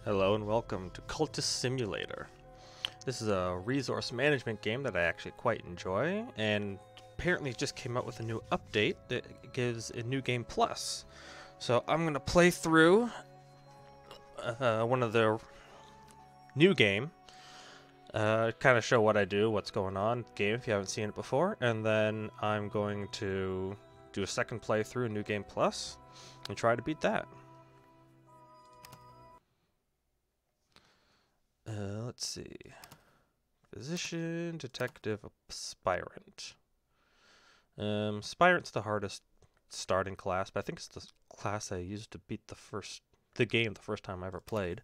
Hello and welcome to Cultist Simulator. This is a resource management game that I actually quite enjoy, and apparently it just came out with a new update that gives a new game plus. So I'm going to play through one of the new game, kind of show what I do, what's going on in the game if you haven't seen it before, and then I'm going to do a second playthrough, a new game plus, and try to beat that. Let's see. Physician, detective, aspirant. Aspirant's the hardest starting class, but I think it's the class I used to beat the game the first time I ever played.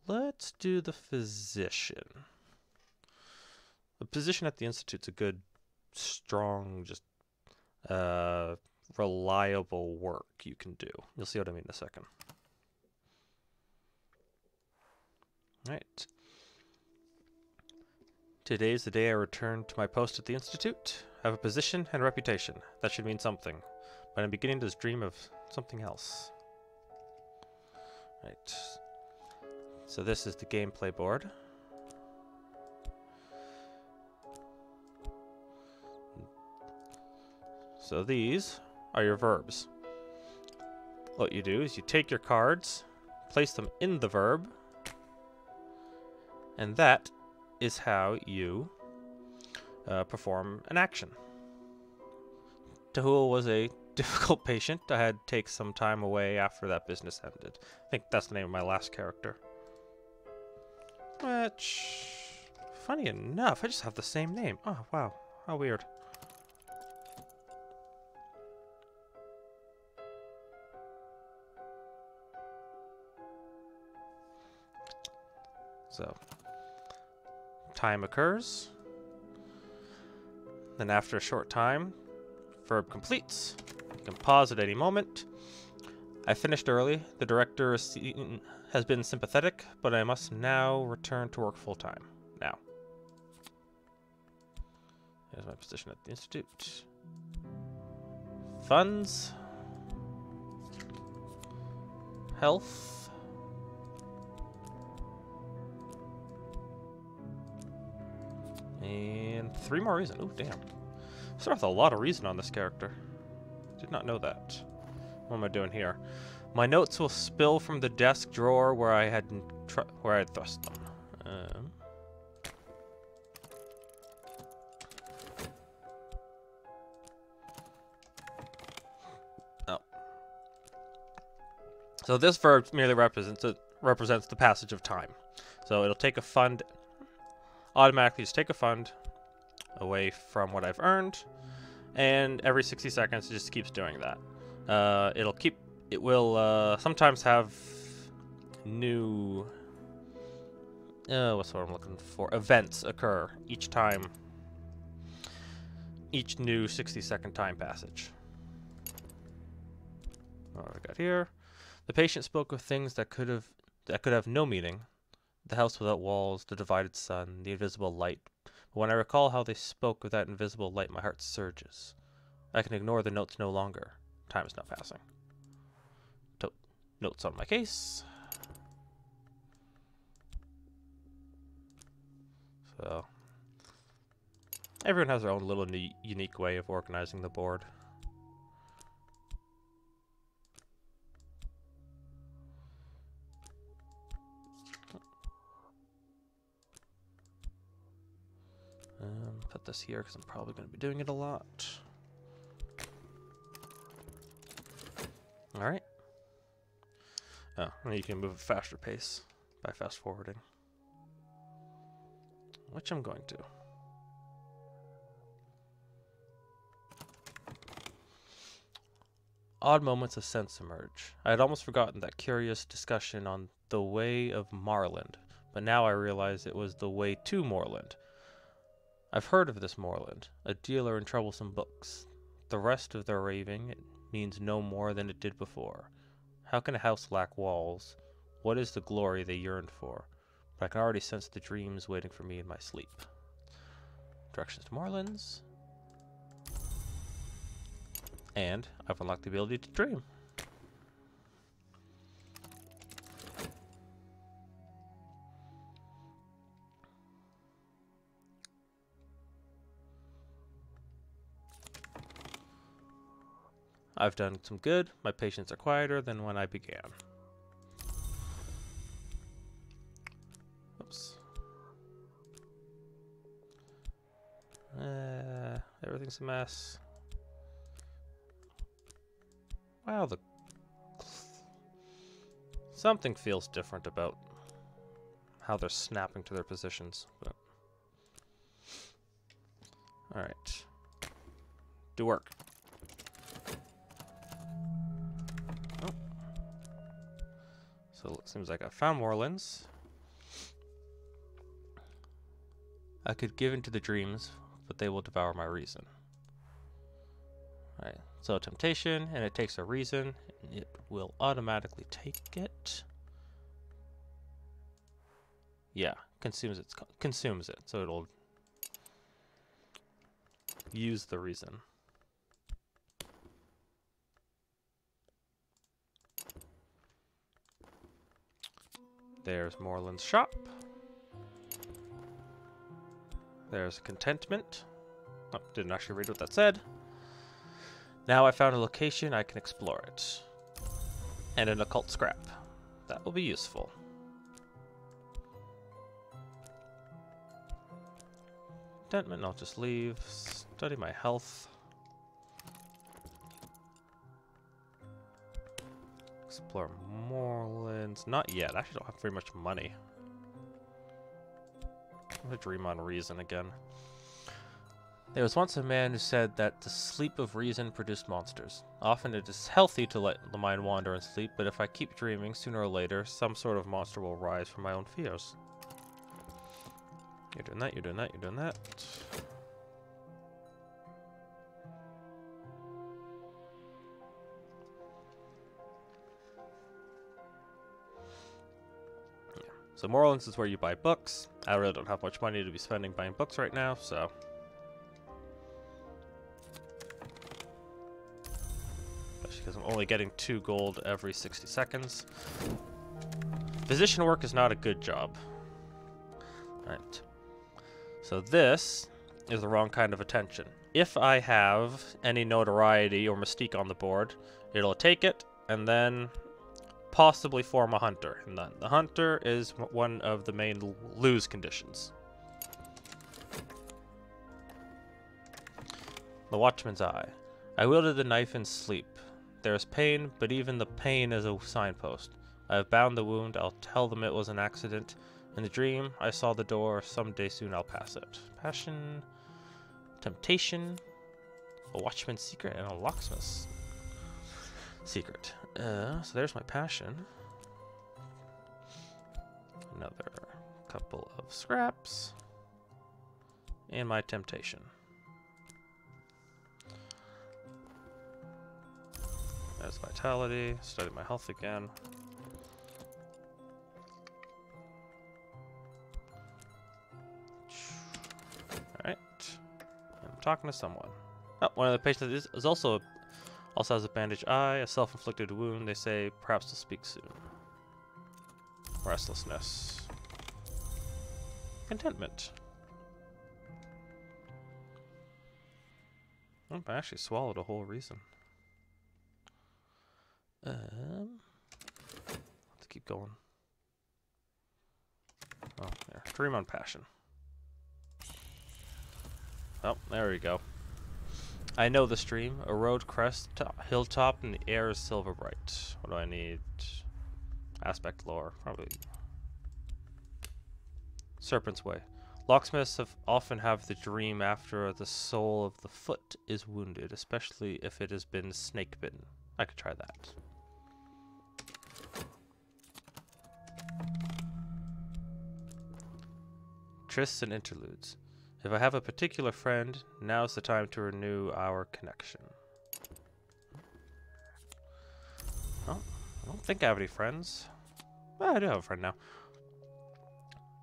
Let's do the physician. The position at the Institute's a good, strong, just reliable work you can do. You'll see what I mean in a second. Right. Today's the day I return to my post at the Institute. I have a position and a reputation. That should mean something. But I'm beginning to dream of something else. Right. So this is the gameplay board. So these are your verbs. What you do is you take your cards, place them in the verb, and that is how you perform an action. Tahul was a difficult patient. I had to take some time away after that business ended. I think that's the name of my last character. Which, funny enough, I just have the same name. Oh, wow. How weird. So, time occurs. Then after a short time, verb completes. You can pause at any moment. I finished early. The director has been sympathetic, but I must now return to work full-time. Now. Here's my position at the Institute. Funds. Health. And 3 more reason. Oh, damn. Start with a lot of reason on this character. Did not know that. What am I doing here? My notes will spill from the desk drawer where I had thrust them. Oh. So this verb merely represents the passage of time. So it'll take a fund. Automatically just take a fund away from what I've earned, and every 60 seconds it just keeps doing that. It will sometimes have new what's what I'm looking for, events occur each time, each new 60-second time passage. What do I got here? The patient spoke of things that could have no meaning. The house without walls, the divided sun, the invisible light. But when I recall how they spoke of that invisible light, my heart surges. I can ignore the notes no longer. Time is now passing. Notes on my case. So, everyone has their own little unique way of organizing the board. Put this here because I'm probably going to be doing it a lot. Alright. Oh, and you can move at a faster pace by fast forwarding. Which I'm going to. Odd moments of sense emerge. I had almost forgotten that curious discussion on the way of Marland, but now I realize it was the way to Moorland. I've heard of this Moorland, a dealer in troublesome books. The rest of their raving means no more than it did before. How can a house lack walls? What is the glory they yearned for? But I can already sense the dreams waiting for me in my sleep. Directions to Moorlands. And I've unlocked the ability to dream. I've done some good. My patients are quieter than when I began. Oops. Everything's a mess. Wow, something feels different about how they're snapping to their positions. But all right, do work. Oh. So it seems like I found more lens. I could give into the dreams, but they will devour my reason. Alright, so temptation, and it takes a reason, and it will automatically take it. Yeah, consumes it, so it'll use the reason. There's Moreland's shop. There's contentment. Oh, didn't actually read what that said. Now I found a location, I can explore it. And an occult scrap. That will be useful. Contentment, I'll just leave. Study my health. Explore Morelands. Not yet. I actually don't have very much money. I'm gonna dream on reason again. There was once a man who said that the sleep of reason produced monsters. Often it is healthy to let the mind wander in sleep, but if I keep dreaming, sooner or later, some sort of monster will rise from my own fears. You're doing that, you're doing that, you're doing that. Yeah. So Morelands is where you buy books. I really don't have much money to be spending buying books right now, so... because I'm only getting 2 gold every 60 seconds. Physician work is not a good job. Alright. So this is the wrong kind of attention. If I have any notoriety or mystique on the board, it'll take it and then possibly form a hunter. And then the hunter is one of the main lose conditions. The Watchman's Eye. I wielded the knife in sleep. There is pain, but even the pain is a signpost. I have bound the wound, I'll tell them it was an accident. In the dream, I saw the door, someday soon I'll pass it. Passion, temptation, a watchman's secret, and a locksmith's secret. So there's my passion. Another couple of scraps. And my temptation. There's vitality, study my health again. Alright. I'm talking to someone. Oh, one of the patients is also has a bandaged eye, a self-inflicted wound. They say perhaps to speak soon. Restlessness. Contentment. Oh, I actually swallowed a whole reason. Let's keep going. Oh, there. Dream on passion. Oh, there we go. I know the stream. A road crest, hilltop, and the air is silver bright. What do I need? Aspect lore, probably. Serpent's Way. Locksmiths often have the dream after the sole of the foot is wounded, especially if it has been snake bitten. I could try that. Trysts and interludes. If I have a particular friend, now's the time to renew our connection. Oh, I don't think I have any friends. Well, I do have a friend now.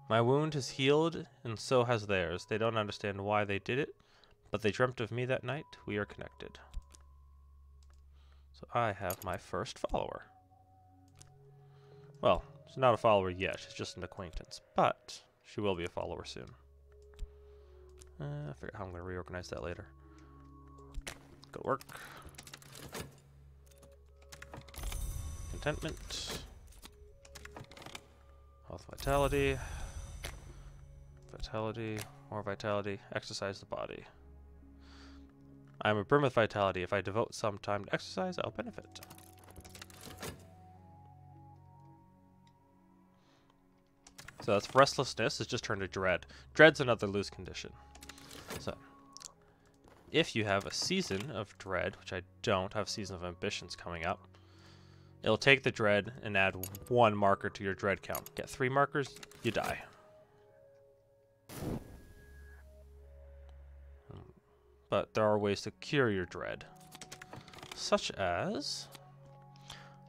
My wound has healed, and so has theirs. They don't understand why they did it, but they dreamt of me that night. We are connected. So I have my first follower. Well, she's not a follower yet. She's just an acquaintance, but she will be a follower soon. I figure out how I'm going to reorganize that later. Go to work. contentment. Health, vitality. Vitality, more vitality. Exercise the body. I'm a brim with vitality. If I devote some time to exercise, I'll benefit. So that's restlessness. It's just turned to dread. Dread's another lose condition. So, if you have a season of dread, which I don't, I have a season of ambitions coming up, it'll take the dread and add 1 marker to your dread count. Get 3 markers, you die. But there are ways to cure your dread, such as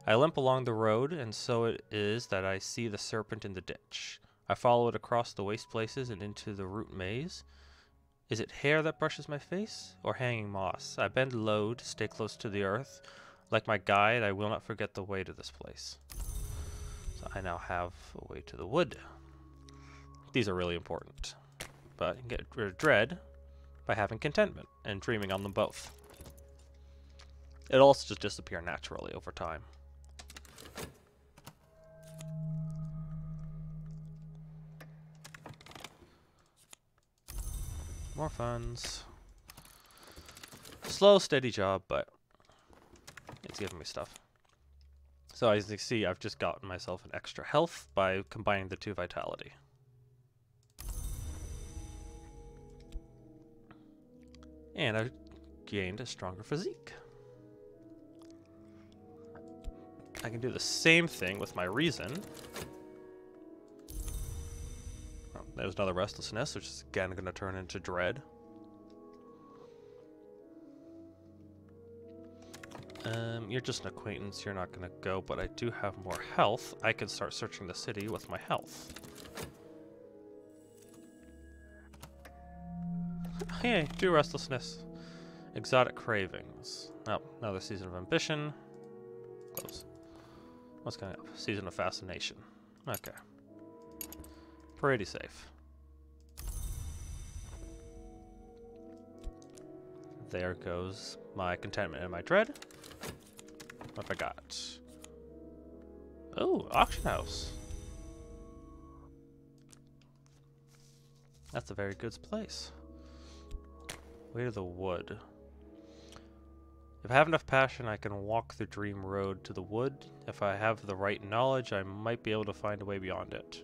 I limp along the road, and so it is that I see the serpent in the ditch. I follow it across the waste places and into the root maze. Is it hair that brushes my face, or hanging moss? I bend low to stay close to the earth. Like my guide, I will not forget the way to this place. So I now have a way to the wood. These are really important. But you can get rid of dread by having contentment and dreaming on them both. It'll also just disappear naturally over time. More funds. Slow, steady job, but it's giving me stuff. So as you can see, I've just gotten myself an extra health by combining the 2 vitality. And I've gained a stronger physique. I can do the same thing with my reason. There's another restlessness, which is again going to turn into dread. You're just an acquaintance, you're not going to go, but I do have more health. I can start searching the city with my health. Hey, 2 restlessness. Exotic cravings. Oh, another season of ambition. Close. What's coming up? Season of fascination. Okay. Pretty safe. There goes my contentment and my dread. What have I got? Oh, auction house. That's a very good place. Way to the wood. If I have enough passion, I can walk the dream road to the wood. If I have the right knowledge, I might be able to find a way beyond it.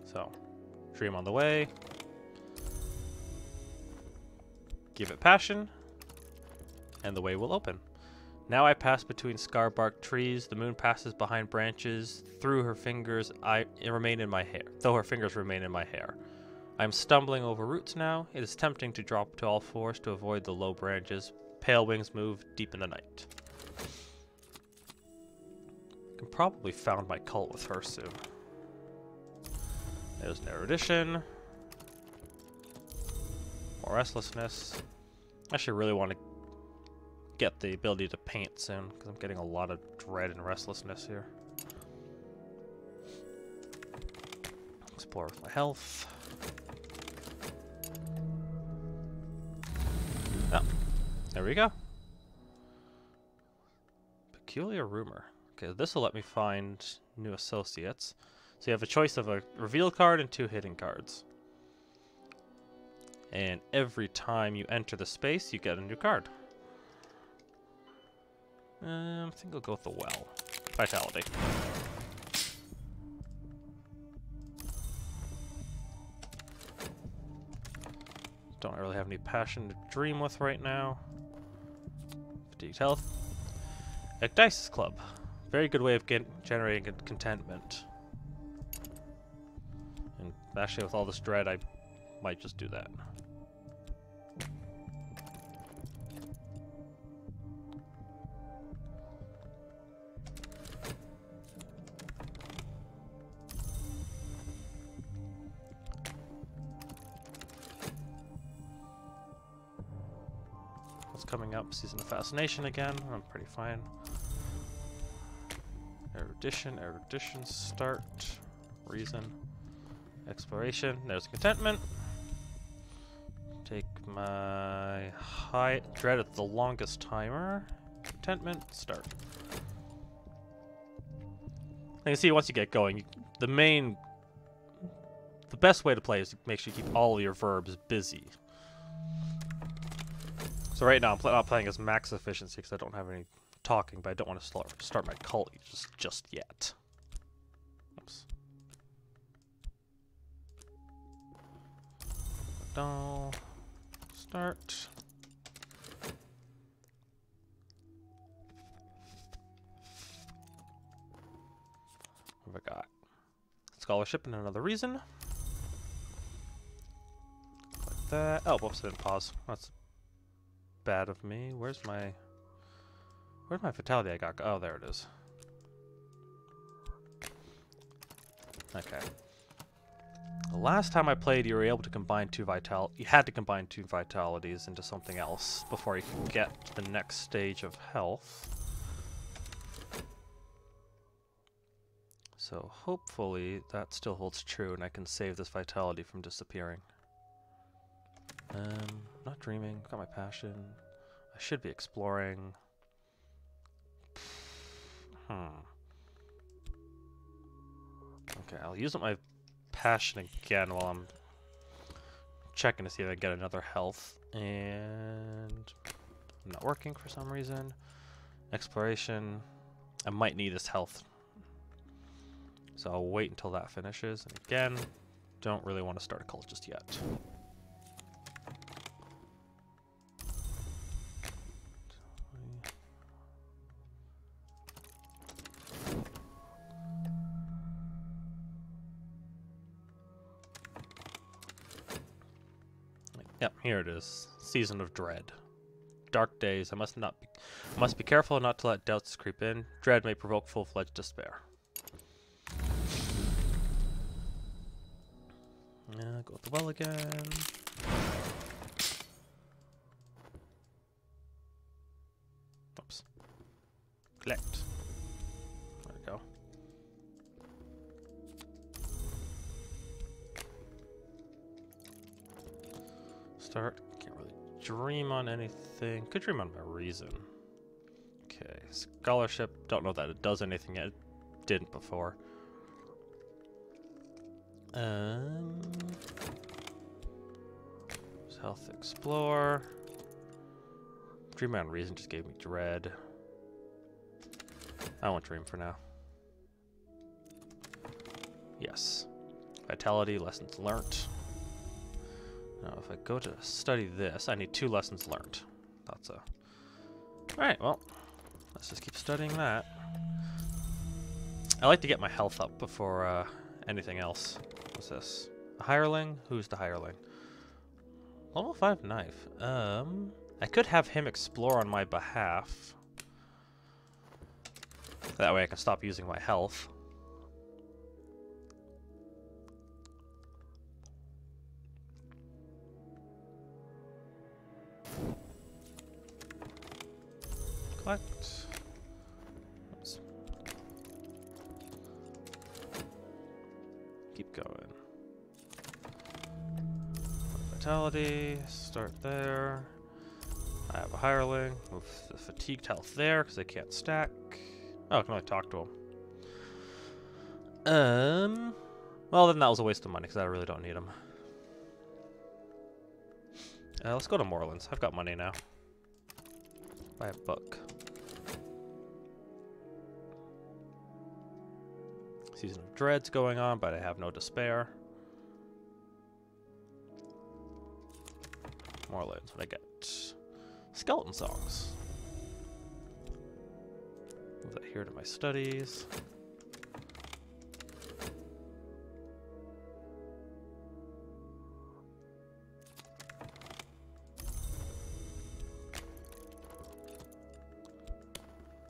So, dream on the way. Give it passion, and the way will open. Now I pass between scar-barked trees. The moon passes behind branches. Through her fingers, remain in my hair. Though her fingers remain in my hair. I am stumbling over roots now. It is tempting to drop to all fours to avoid the low branches. Pale wings move deep in the night. I can probably found my cult with her soon. There's an erudition. More restlessness. I actually really want to get the ability to paint soon, because I'm getting a lot of dread and restlessness here. Explore with my health. Oh, there we go. Peculiar rumor. Okay, this will let me find new associates. So you have a choice of a reveal card and 2 hidden cards. And every time you enter the space, you get a new card. I think I'll go with the well. Vitality. Don't really have any passion to dream with right now. Fatigued health. Ecdysis Club. Very good way of generating contentment. And actually with all this dread, I might just do that. Coming up, Season of Fascination again. I'm pretty fine. Erudition, start, reason, exploration. There's contentment. Take my high dread at the longest timer. Contentment, start. And you see, once you get going, the best way to play is to make sure you keep all of your verbs busy. So right now I'm not playing as max efficiency because I don't have any talking, but I don't want to start my cult just yet. Oops. Doll. Start. What have I got? Scholarship and another reason. Like that. Oh, whoops, I didn't pause. That's bad of me. Where's my fatality I got? Oh, there it is. Okay. The last time I played, you were able to combine you had to combine two vitalities into something else before you could get to the next stage of health. So hopefully that still holds true and I can save this vitality from disappearing. Not dreaming, got my passion. I should be exploring. Okay, I'll use up my passion again while I'm checking to see if I get another health. And I'm not working for some reason. Exploration. I might need this health. So I'll wait until that finishes. And again, don't really want to start a cult just yet. Yep, here it is. Season of Dread. Dark days. I must be careful not to let doubts creep in. Dread may provoke full-fledged despair. Go with the well again. Oops. Collect. There we go. Start. Can't really dream on anything. Could dream on my reason. Okay. Scholarship. Don't know that it does anything yet. It didn't before. Health Explore. Dream on reason just gave me dread. I won't dream for now. Yes. Vitality, lessons learned. Now if I go to study this, I need 2 lessons learned. That's a... Alright, well, let's just keep studying that. I like to get my health up before anything else. What's this? A hireling? Who's the hireling? Level 5 knife. I could have him explore on my behalf. That way I can stop using my health. Collect. Let's keep going. Vitality, start there. I have a hireling. Move the fatigued health there because I can't stack. Oh, I can only talk to him. Well, then that was a waste of money because I really don't need him. Let's go to Moorlands. I've got money now. Buy a book. Season of Dread's going on, but I have no despair. Moorlands, what I get? Skeleton songs. Move that here to my studies.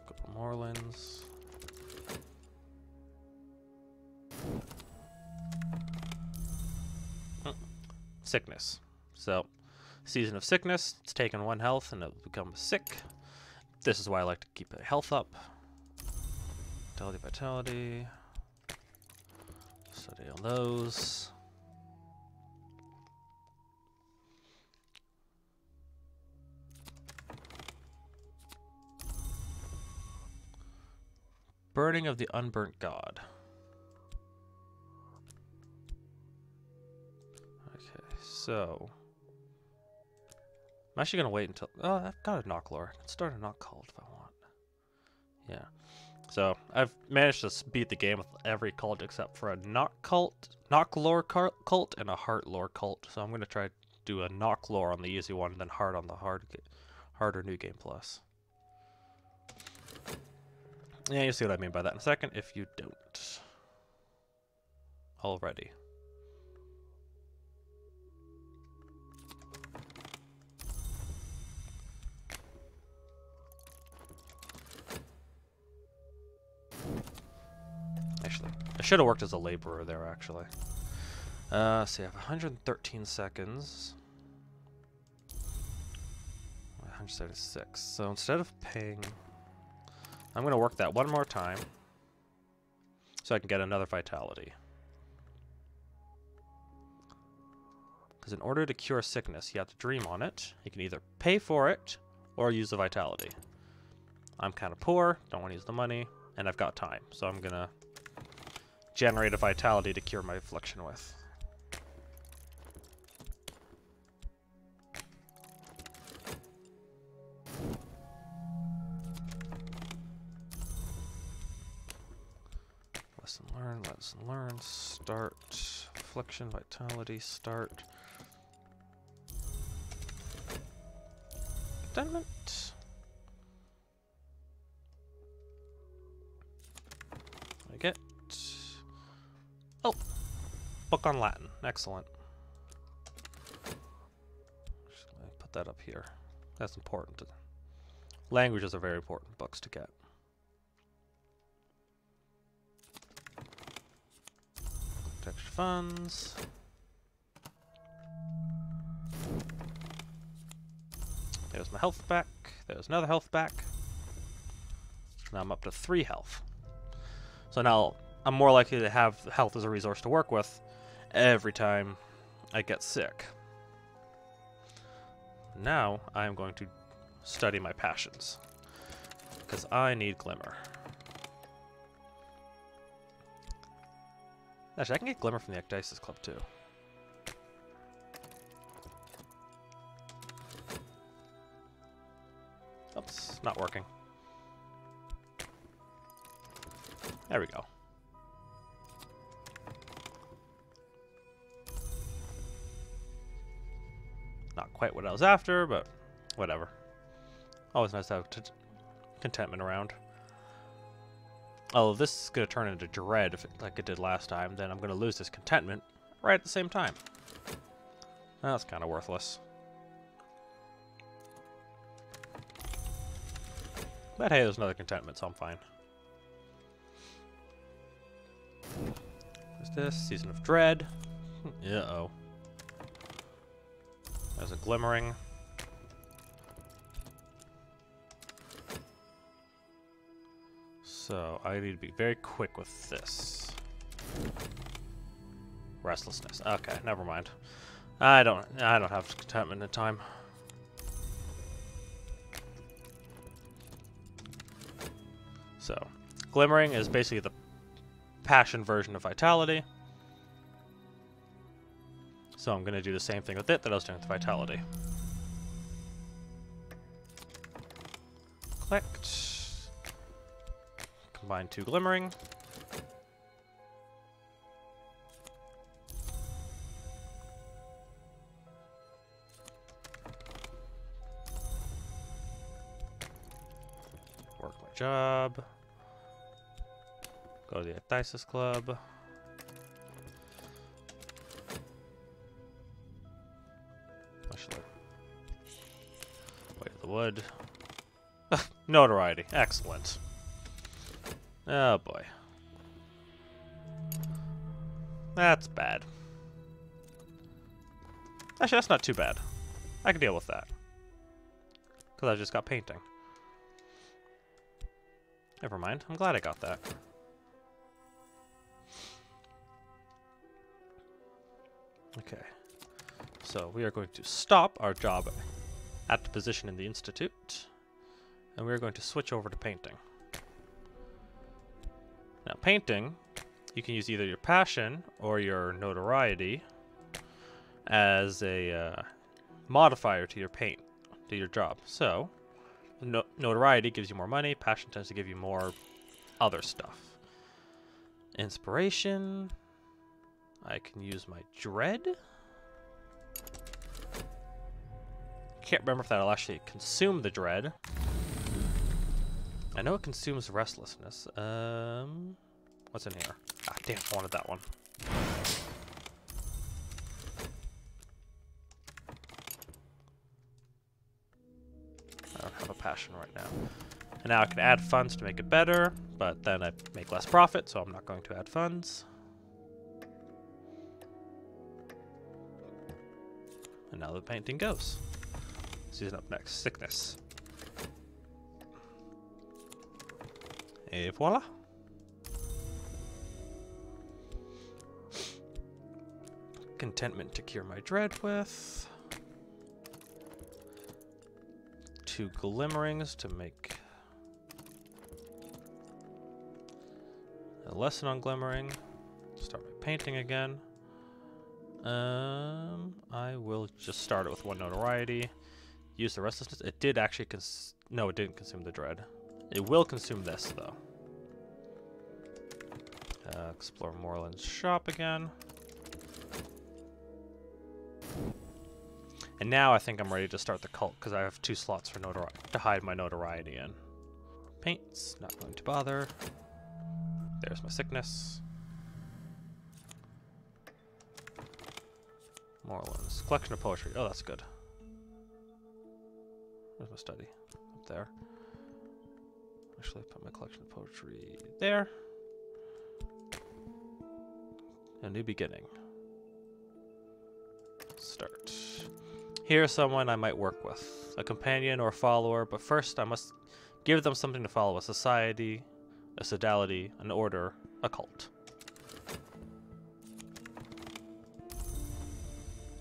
Go to Moorlands. Sickness. So, Season of Sickness, it's taken 1 health and it'll become sick. This is why I like to keep a health up. Vitality. Study on those. Burning of the Unburnt God. Okay, so I'm actually gonna wait until. Oh, I've got a knock lore. I can start a knock cult if I want. Yeah. So I've managed to beat the game with every cult except for a knock lore cult, and a heart lore cult. So I'm gonna try to do a knock lore on the easy one, and then heart on the harder new game plus. Yeah, you'll see what I mean by that in a second if you don't already. Actually, I should have worked as a laborer there, actually. So I have 113 seconds. 176. So instead of paying... I'm going to work that one more time so I can get another vitality. Because in order to cure sickness, you have to dream on it. You can either pay for it or use the vitality. I'm kind of poor, don't want to use the money, and I've got time. So I'm going to generate a vitality to cure my affliction with. Lesson learn, start, affliction, vitality, start. Contentment. I get... Oh! Book on Latin. Excellent. Just gonna put that up here. That's important. Languages are very important books to get. Extra funds. There's my health back. There's another health back. Now I'm up to 3 health. So now I'm more likely to have health as a resource to work with every time I get sick. Now I'm going to study my passions, because I need glimmer. Actually, I can get glimmer from the Ecdysis Club too. Oops, not working. There we go. Not quite what I was after, but whatever. Always nice to have contentment around. Oh, this is going to turn into dread like it did last time. Then I'm going to lose this contentment right at the same time. That's kind of worthless. But hey, there's another contentment, so I'm fine. What's this? Season of Dread. Uh-oh. There's a glimmering. So I need to be very quick with this. Restlessness. Okay, never mind. I don't have contentment in time. So, glimmering is basically the passion version of vitality. So I'm going to do the same thing with it that I was doing with vitality. Collect. Combine 2 glimmering. Work my job. Go to the Ecdysis Club. Actually, wait for the wood. Notoriety. Excellent. Oh boy. That's bad. Actually, that's not too bad. I can deal with that. Because I just got painting. Never mind. I'm glad I got that. Okay. So we are going to stop our job at the position in the Institute. And we're going to switch over to painting. Now painting, you can use either your passion or your notoriety as a modifier to your paint, to your job. So, notoriety gives you more money, passion tends to give you more other stuff. Inspiration, I can use my dread. Can't remember if that'll actually consume the dread. I know it consumes restlessness. What's in here? Ah, damn, I wanted that one. I don't have a passion right now. And now I can add funds to make it better, but then I make less profit, so I'm not going to add funds. And now the painting goes. Season up next, sickness. Et voila. Contentment to cure my dread with. 2 glimmerings to make a lesson on glimmering. Start my painting again. I will just start it with 1 notoriety. Use the restlessness. It did actually no, it didn't consume the dread. It will consume this though. Explore Moreland's shop again. And now I think I'm ready to start the cult because I have 2 slots for to hide my notoriety in. Paints, not going to bother. There's my sickness. Moreland's collection of poetry. Oh, that's good. Where's my study? Up there. Actually, put my collection of poetry there. A new beginning. Start. Here's someone I might work with. A companion or follower, but first I must give them something to follow. A society, a sodality, an order, a cult.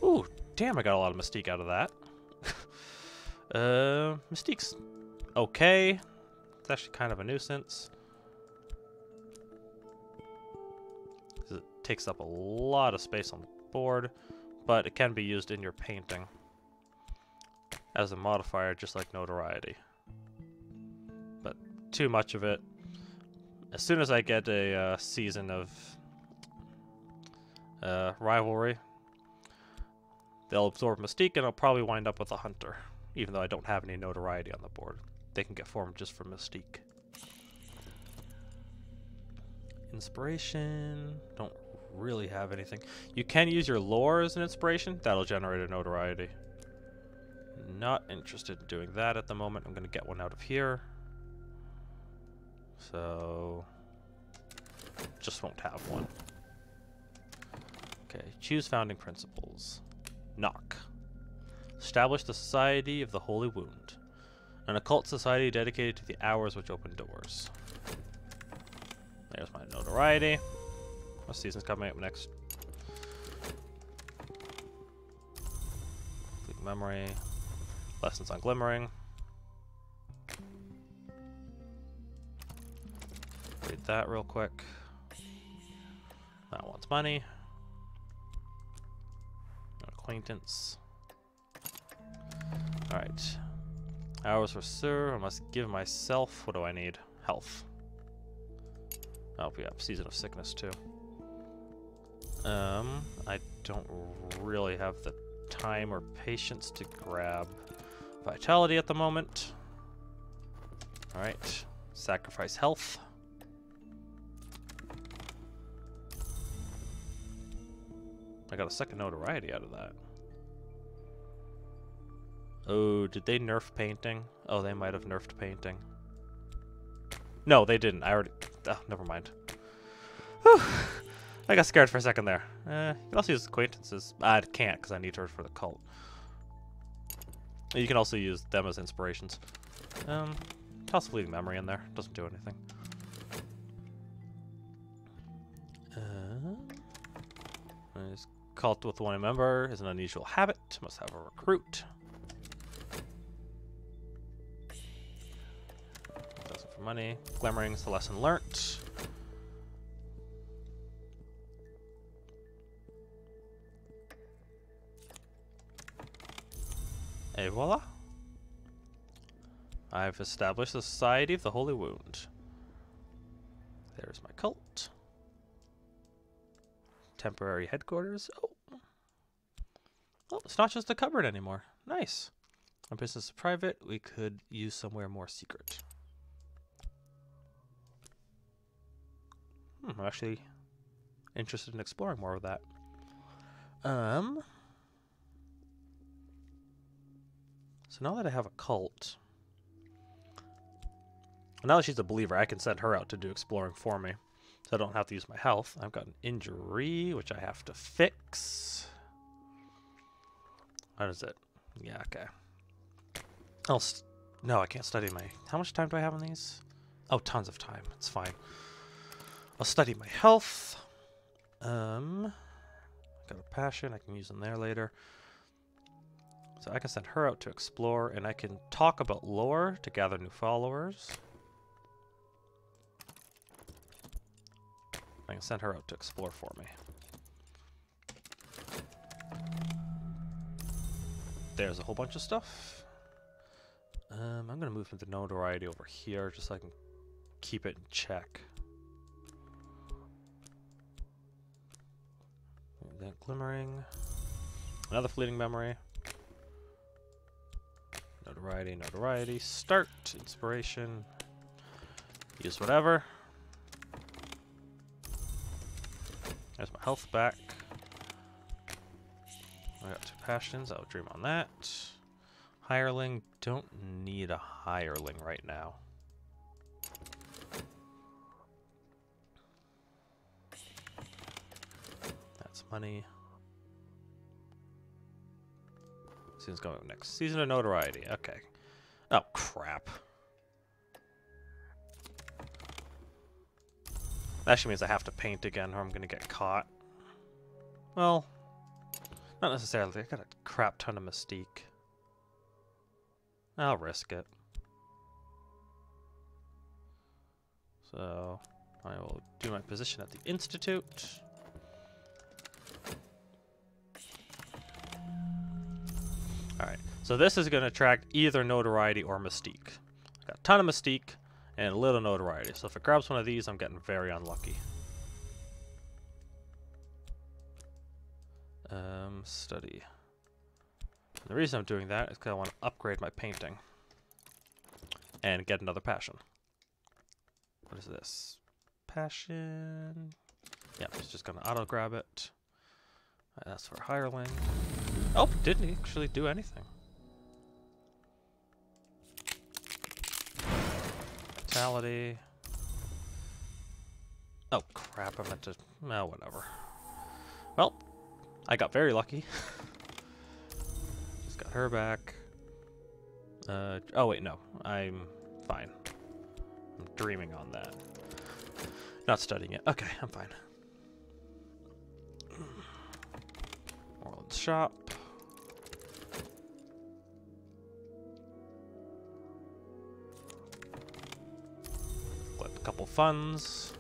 Ooh, damn, I got a lot of mystique out of that. Mystique's okay. It's actually kind of a nuisance. It takes up a lot of space on the board, but it can be used in your painting as a modifier, just like notoriety. But too much of it. As soon as I get a season of rivalry, they'll absorb mystique, and I'll probably wind up with a hunter, even though I don't have any notoriety on the board. They can get formed just for mystique. Inspiration, don't really have anything. You can use your lore as an inspiration. That'll generate a notoriety. Not interested in doing that at the moment. I'm going to get one out of here. So, just won't have one. Okay, choose founding principles. Knock. Establish the Society of the Holy Wound, an occult society dedicated to the hours which open doors. There's my notoriety. What season's coming up next? Complete memory. Lessons on glimmering. Read that real quick. That wants money. Acquaintance. Alright. Hours for Sir. I must give myself. What do I need? Health. Oh, yeah. Season of Sickness, too. I don't really have the time or patience to grab Vitality at the moment. Alright. Sacrifice health. I got a second notoriety out of that. Oh, did they nerf painting? Oh, they might have nerfed painting. No, they didn't. I already... Oh, never mind. Whew. I got scared for a second there. You can also use acquaintances. I can't because I need her for the cult. You can also use them as inspirations. Toss fleeting memory in there. Doesn't do anything. Cult with one member is an unusual habit. Must have a recruit. Doesn't for money. Glimmerings, the lesson learnt. voila. I've established the Society of the Holy Wound. There's my cult. Temporary headquarters. Oh, it's not just a cupboard anymore. Nice. Our business is private. We could use somewhere more secret. I'm actually interested in exploring more of that. So now that I have a cult, now that she's a believer, I can send her out to do exploring for me. So I don't have to use my health. I've got an injury, which I have to fix. What is it? Yeah, okay. No, I can't study my... How much time do I have on these? Oh, tons of time. It's fine. I'll study my health. Got a passion. I can use them there later. So I can send her out to explore, and I can talk about lore to gather new followers. I can send her out to explore for me. There's a whole bunch of stuff. I'm going to move the notoriety over here just so I can keep it in check. That glimmering. Another fleeting memory. Notoriety, notoriety. Start. Inspiration. Use whatever. There's my health back. I got 2 passions. I'll dream on that. Hireling. Don't need a hireling right now. That's money. Season's going next. Season of notoriety. Okay. Oh, crap. That actually means I have to paint again or I'm going to get caught. Well, not necessarily. I got a crap ton of mystique. I'll risk it. So, I will do my position at the Institute. Alright, so this is going to attract either notoriety or mystique. Got a ton of mystique and a little notoriety. So if it grabs one of these, I'm getting very unlucky. Study. The reason I'm doing that is because I want to upgrade my painting and get another passion. What is this? Passion. Yeah, it's just going to auto grab it. That's for hireling. Oh, didn't actually do anything. Vitality. Oh crap! I meant to. Oh, whatever. Well, I got very lucky. Just got her back. Oh wait, no, I'm fine. I'm dreaming on that. Not studying it. Okay, I'm fine. Orland's shop. Collect a couple funds.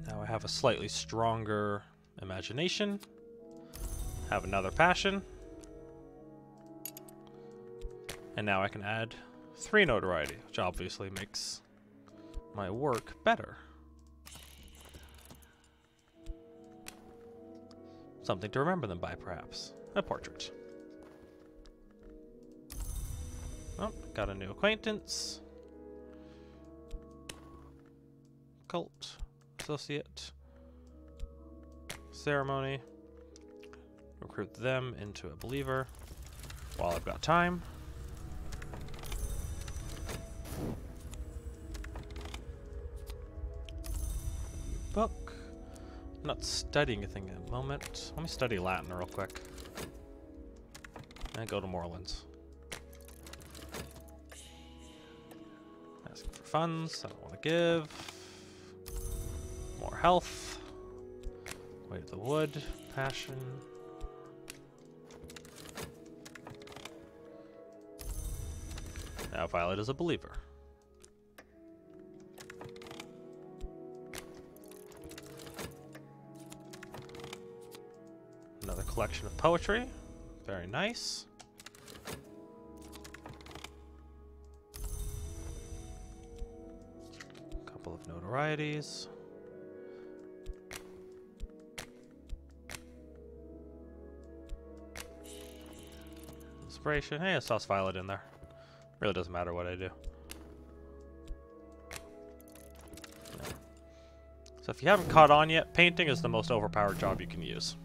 Now I have a slightly stronger imagination. Have another passion. And now I can add 3 notoriety, which obviously makes my work better. Something to remember them by, perhaps. A portrait. Oh, got a new acquaintance. Cult. Associate. Ceremony. Recruit them into a believer while I've got time. Book. I'm not studying anything at the moment. Let me study Latin real quick. And go to Morelands. Asking for funds. I don't want to give. More health. Way to the wood. Passion. Now Violet is a believer. Another collection of poetry. Very nice. Couple of notorieties. Inspiration. Hey, I saw Violet in there. Really doesn't matter what I do. Yeah. So if you haven't caught on yet, painting is the most overpowered job you can use.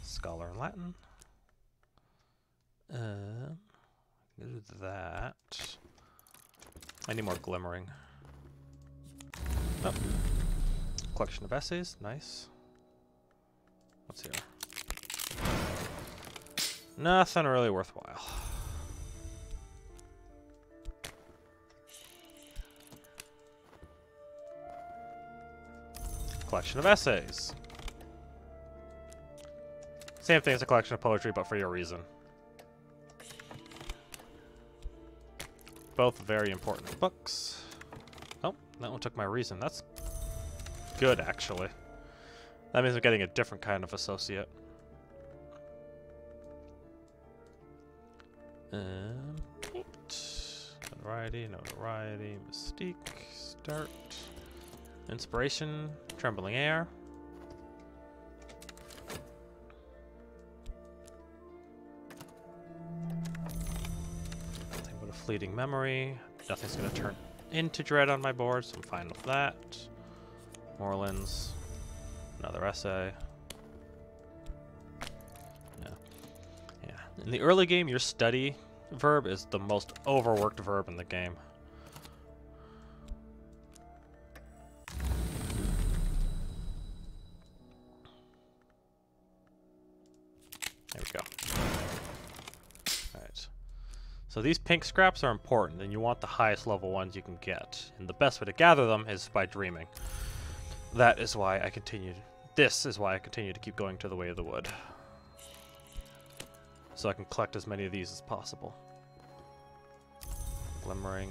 Scholar in Latin. Do that. I need more glimmering. Oh. Collection of essays. Nice. What's here? Nothing really worthwhile. Collection of essays. Same thing as a collection of poetry, but for your reason. Both very important books. Oh, that one took my reason. That's good, actually. That means I'm getting a different kind of associate. Paint. Notoriety, mystique, start. Inspiration, trembling air. Nothing but a fleeting memory. Nothing's going to turn into dread on my board, so I'm fine with that. Moorlands. Another essay. Yeah. In the early game, your study verb is the most overworked verb in the game. There we go. Alright. So these pink scraps are important, and you want the highest level ones you can get. And the best way to gather them is by dreaming. That is why I continued. This is why I continue to keep going to the Way of the Wood. So I can collect as many of these as possible. Glimmering.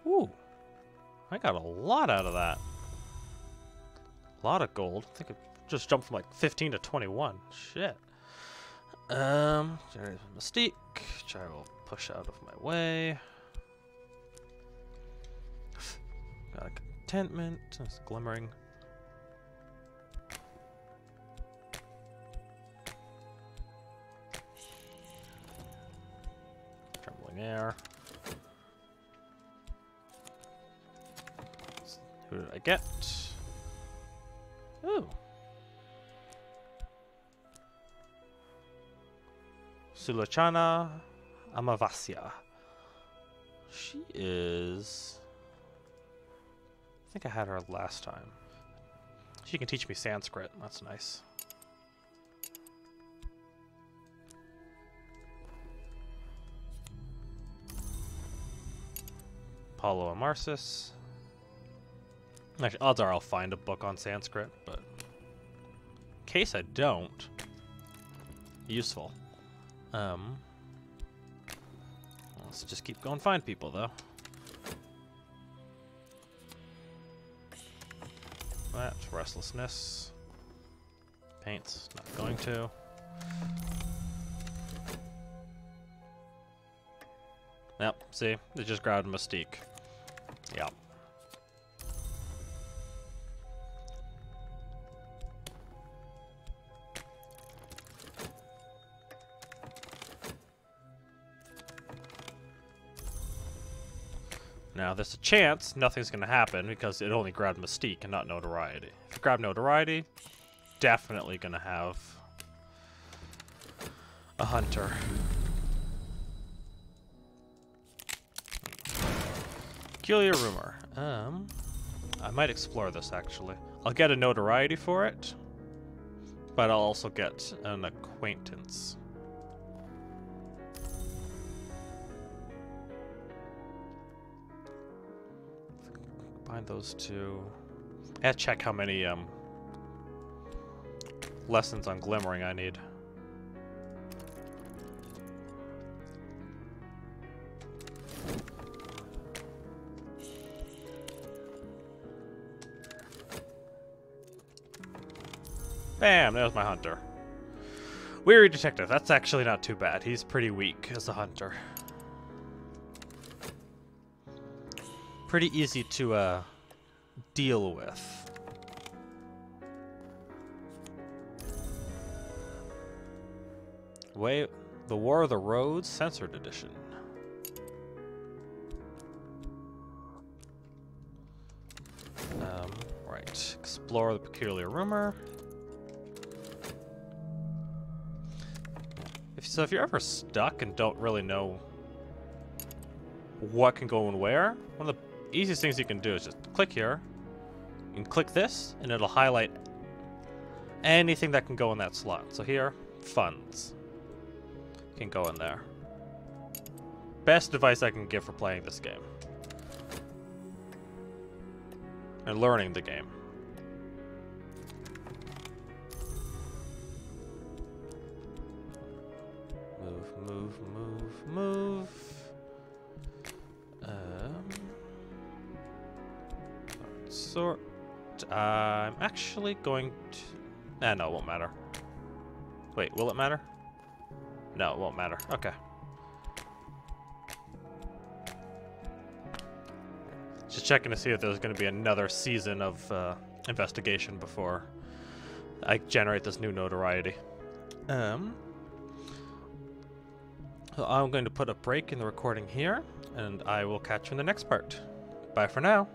Ooh. I got a lot out of that. A lot of gold. I think it just jumped from like 15 to 21. Shit. Generate mystique, which I will push out of my way. Got a contentment. It's glimmering. Trembling air. Who did I get? Ooh. Sulachana Amavasya. She is... I think I had her last time. She can teach me Sanskrit. That's nice. Paulo Amarsis. Actually, odds are I'll find a book on Sanskrit, but in case I don't, useful. Let's just keep going find people, though. That's restlessness. Paints, not going to. Yep, see? They just grabbed Mystique. Yep. Now, there's a chance nothing's going to happen because it only grabbed Mystique and not Notoriety. If you grab Notoriety, definitely going to have a Hunter. Peculiar Rumor. I might explore this, actually. I'll get a Notoriety for it, but I'll also get an Acquaintance. Combine those two. I have to check how many lessons on glimmering I need. Bam, there's my hunter. Weary detective, that's actually not too bad. He's pretty weak as a hunter. Pretty easy to deal with. The War of the Roads Censored Edition. Right. Explore the peculiar rumor. If you're ever stuck and don't really know what can go and where, one of the easiest things you can do is just click here. You can click this, and it'll highlight anything that can go in that slot. So here, funds can go in there. Best advice I can give for playing this game. And learning the game. Move. Sort. I'm actually going to... no, it won't matter. Wait, will it matter? No, it won't matter. Okay. Just checking to see if there's going to be another season of investigation before I generate this new notoriety. So I'm going to put a break in the recording here, and I will catch you in the next part. Bye for now.